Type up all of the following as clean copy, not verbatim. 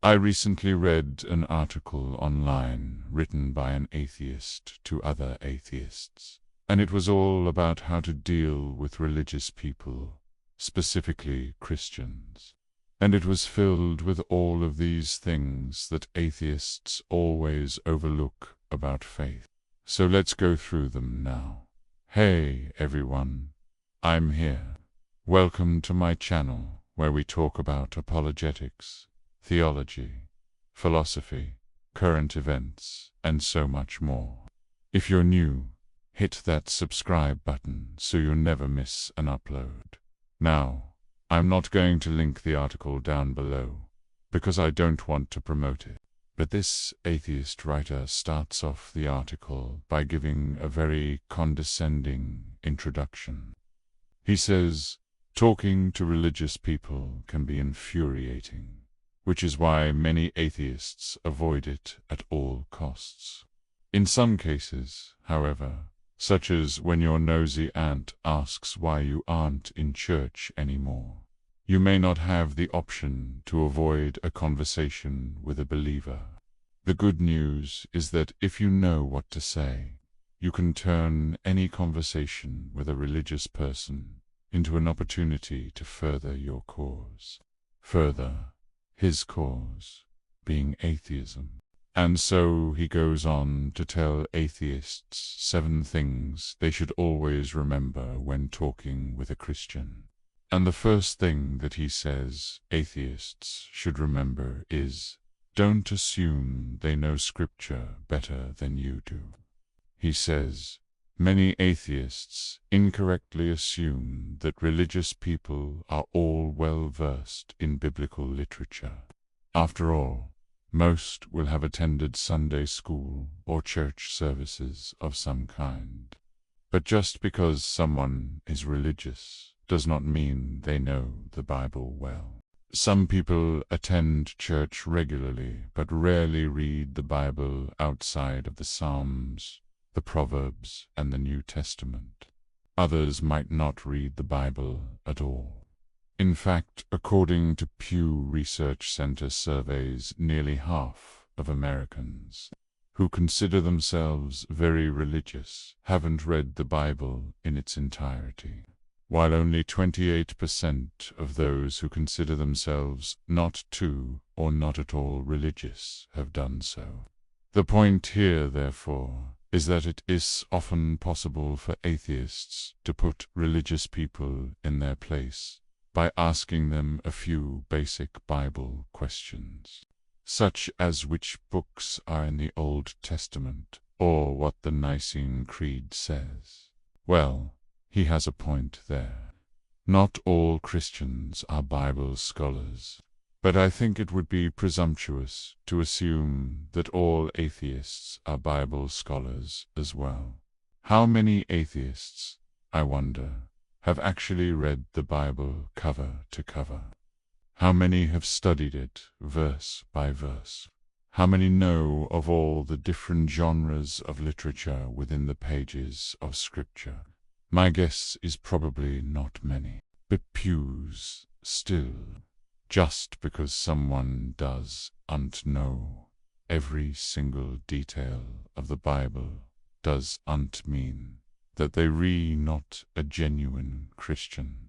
I recently read an article online written by an atheist to other atheists, and it was all about how to deal with religious people, specifically Christians. And it was filled with all of these things that atheists always overlook about faith. So let's go through them now. Hey everyone, I'm here. Welcome to my channel where we talk about apologetics, theology, philosophy, current events, and so much more. If you're new, hit that subscribe button so you'll never miss an upload. Now, I'm not going to link the article down below, because I don't want to promote it. But this atheist writer starts off the article by giving a very condescending introduction. He says, talking to religious people can be infuriating, which is why many atheists avoid it at all costs. In some cases, however, such as when your nosy aunt asks why you aren't in church anymore, you may not have the option to avoid a conversation with a believer. The good news is that if you know what to say, you can turn any conversation with a religious person into an opportunity to further your cause. Further, his cause being atheism. And so he goes on to tell atheists 7 things they should always remember when talking with a Christian. And the first thing that he says atheists should remember is, don't assume they know Scripture better than you do. He says, many atheists incorrectly assume that religious people are all well versed in biblical literature. After all, most will have attended Sunday school or church services of some kind. But just because someone is religious does not mean they know the Bible well. Some people attend church regularly but rarely read the Bible outside of the Psalms, the Proverbs, and the New Testament. Others might not read the Bible at all. In fact, according to Pew Research Center surveys, nearly half of Americans who consider themselves very religious haven't read the Bible in its entirety, while only 28% of those who consider themselves not too or not at all religious have done so. The point here, therefore, is that it is often possible for atheists to put religious people in their place by asking them a few basic Bible questions, such as which books are in the Old Testament, or what the Nicene Creed says. Well, he has a point there. Not all Christians are Bible scholars, but I think it would be presumptuous to assume that all atheists are Bible scholars as well. How many atheists, I wonder, have actually read the Bible cover to cover? How many have studied it verse by verse? How many know of all the different genres of literature within the pages of Scripture? My guess is probably not many. But pews still. Just because someone doesn't know every single detail of the Bible doesn't mean that they really not a genuine Christian.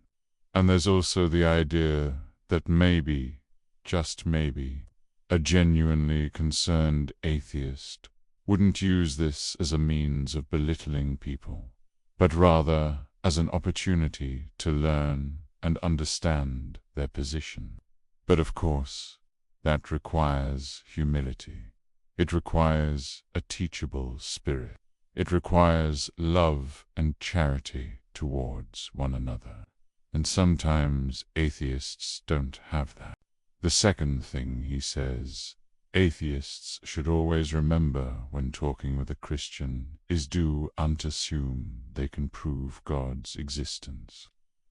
And there's also the idea that maybe, just maybe, a genuinely concerned atheist wouldn't use this as a means of belittling people, but rather as an opportunity to learn and understand their position. But of course, that requires humility. It requires a teachable spirit. It requires love and charity towards one another. And sometimes atheists don't have that. The second thing he says atheists should always remember when talking with a Christian is don't assume they can prove God's existence.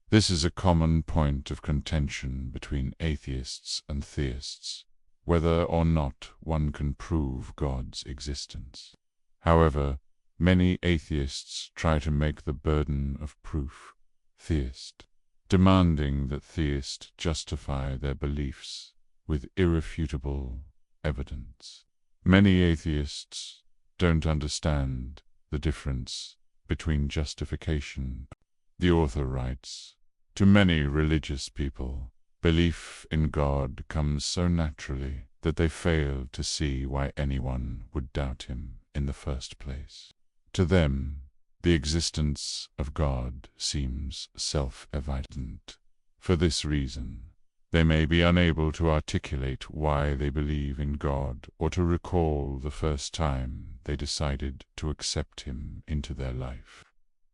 This is a common point of contention between atheists and theists, whether or not one can prove God's existence. However, many atheists try to make the burden of proof theist, demanding that theists justify their beliefs with irrefutable evidence. Many atheists don't understand the difference between justification. The author writes, "To many religious people, belief in God comes so naturally that they fail to see why anyone would doubt him in the first place. To them, the existence of God seems self-evident. For this reason, they may be unable to articulate why they believe in God or to recall the first time they decided to accept him into their life."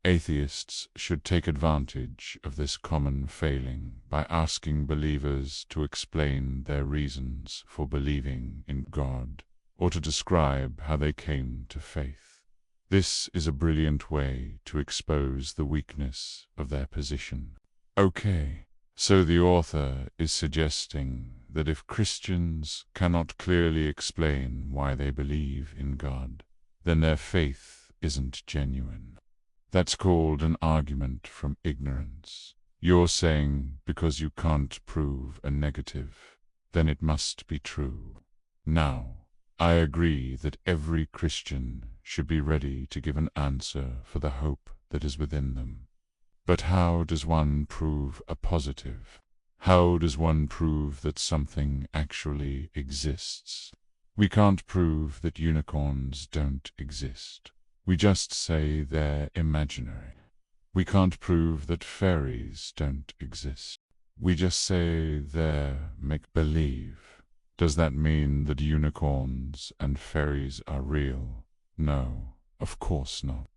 Atheists should take advantage of this common failing by asking believers to explain their reasons for believing in God or to describe how they came to faith. This is a brilliant way to expose the weakness of their position. Okay, so the author is suggesting that if Christians cannot clearly explain why they believe in God, then their faith isn't genuine. That's called an argument from ignorance. You're saying because you can't prove a negative, then it must be true. Now, I agree that every Christian should be ready to give an answer for the hope that is within them. But how does one prove a positive? How does one prove that something actually exists? We can't prove that unicorns don't exist. We just say they're imaginary. We can't prove that fairies don't exist. We just say they're make-believe. Does that mean that unicorns and fairies are real? No, of course not.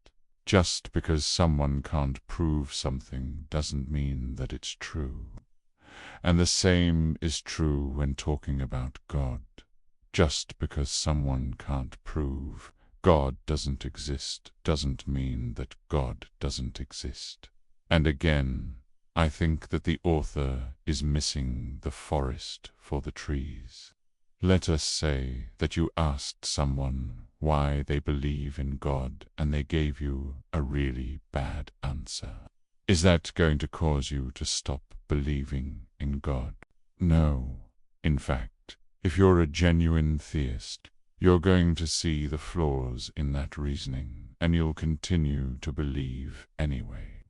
Just because someone can't prove something doesn't mean that it's true. And the same is true when talking about God. Just because someone can't prove God doesn't exist doesn't mean that God doesn't exist. And again, I think that the author is missing the forest for the trees. Let us say that you asked someone why they believe in God and they gave you a really bad answer. Is that going to cause you to stop believing in God? No. In fact, if you're a genuine theist, you're going to see the flaws in that reasoning, and you'll continue to believe anyway.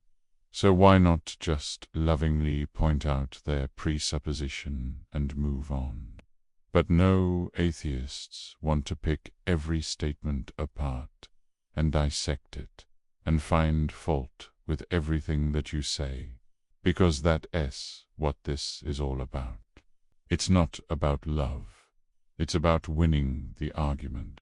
So why not just lovingly point out their presupposition and move on? But no, atheists want to pick every statement apart and dissect it and find fault with everything that you say, because that's what this is all about. It's not about love. It's about winning the argument.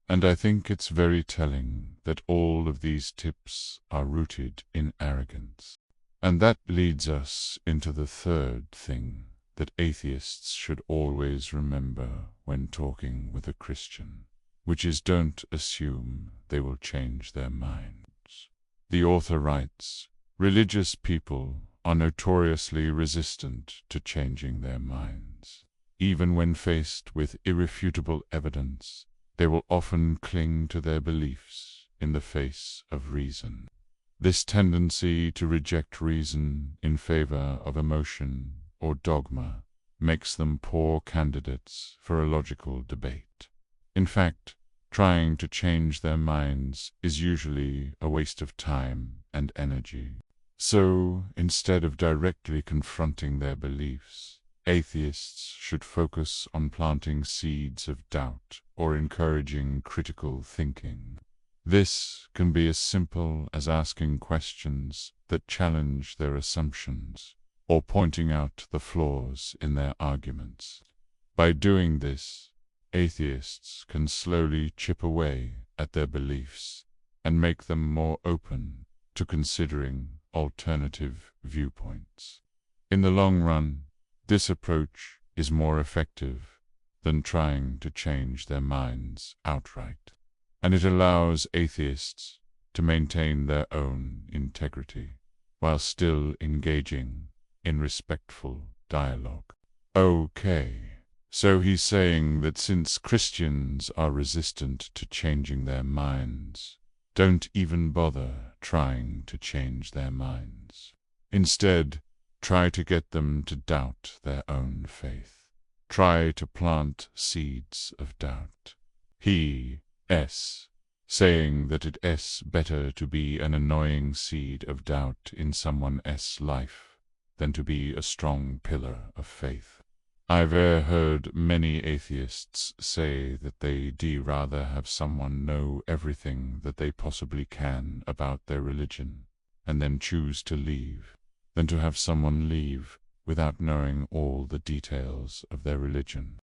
And I think it's very telling that all of these tips are rooted in arrogance. And that leads us into the third thing that atheists should always remember when talking with a Christian, which is don't assume they will change their minds. The author writes, "Religious people are notoriously resistant to changing their minds. Even when faced with irrefutable evidence, they will often cling to their beliefs in the face of reason. This tendency to reject reason in favor of emotion or dogma makes them poor candidates for a logical debate. In fact, trying to change their minds is usually a waste of time and energy. So, instead of directly confronting their beliefs, atheists should focus on planting seeds of doubt or encouraging critical thinking. This can be as simple as asking questions that challenge their assumptions or pointing out the flaws in their arguments. By doing this, atheists can slowly chip away at their beliefs and make them more open to considering alternative viewpoints. In the long run, this approach is more effective than trying to change their minds outright, and it allows atheists to maintain their own integrity while still engaging in respectful dialogue. Okay, so he's saying that since Christians are resistant to changing their minds, don't even bother trying to change their minds. Instead, try to get them to doubt their own faith. try to plant seeds of doubt. He s saying that it's better to be an annoying seed of doubt in someone's life than to be a strong pillar of faith. I've heard many atheists say that they'd rather have someone know everything that they possibly can about their religion and then choose to leave, than to have someone leave without knowing all the details of their religion.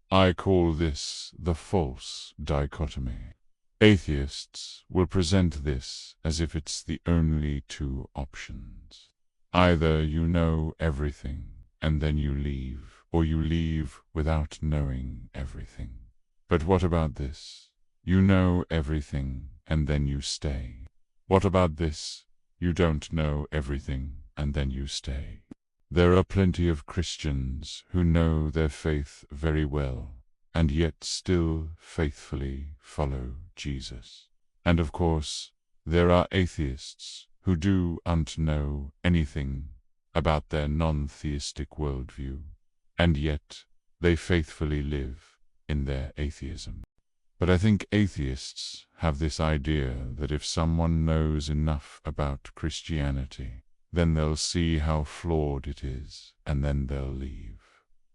I call this the false dichotomy. Atheists will present this as if it's the only two options. Either you know everything and then you leave, or you leave without knowing everything. But what about this? You know everything and then you stay. What about this? You don't know everything and then you stay. There are plenty of Christians who know their faith very well and yet still faithfully follow Jesus. And of course, there are atheists who don't know anything about their non-theistic worldview, and yet they faithfully live in their atheism. But I think atheists have this idea that if someone knows enough about Christianity, then they'll see how flawed it is, and then they'll leave.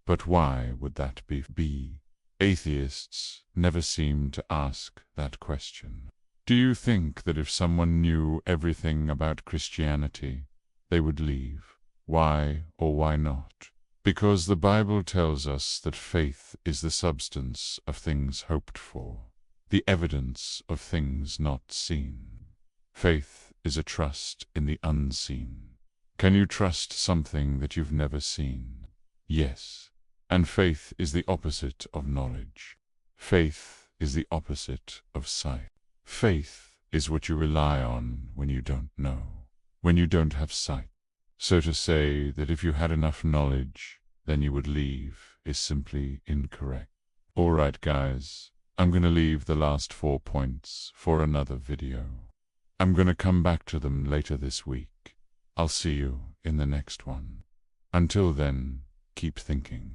But why would that be? Atheists never seem to ask that question. Do you think that if someone knew everything about Christianity, they would leave? Why or why not? Because the Bible tells us that faith is the substance of things hoped for, the evidence of things not seen. Faith is a trust in the unseen. Can you trust something that you've never seen? Yes. And faith is the opposite of knowledge. Faith is the opposite of sight. Faith is what you rely on when you don't know, when you don't have sight. So to say that if you had enough knowledge, then you would leave is simply incorrect. All right, guys, I'm going to leave the last 4 points for another video. I'm going to come back to them later this week. I'll see you in the next one. Until then, keep thinking.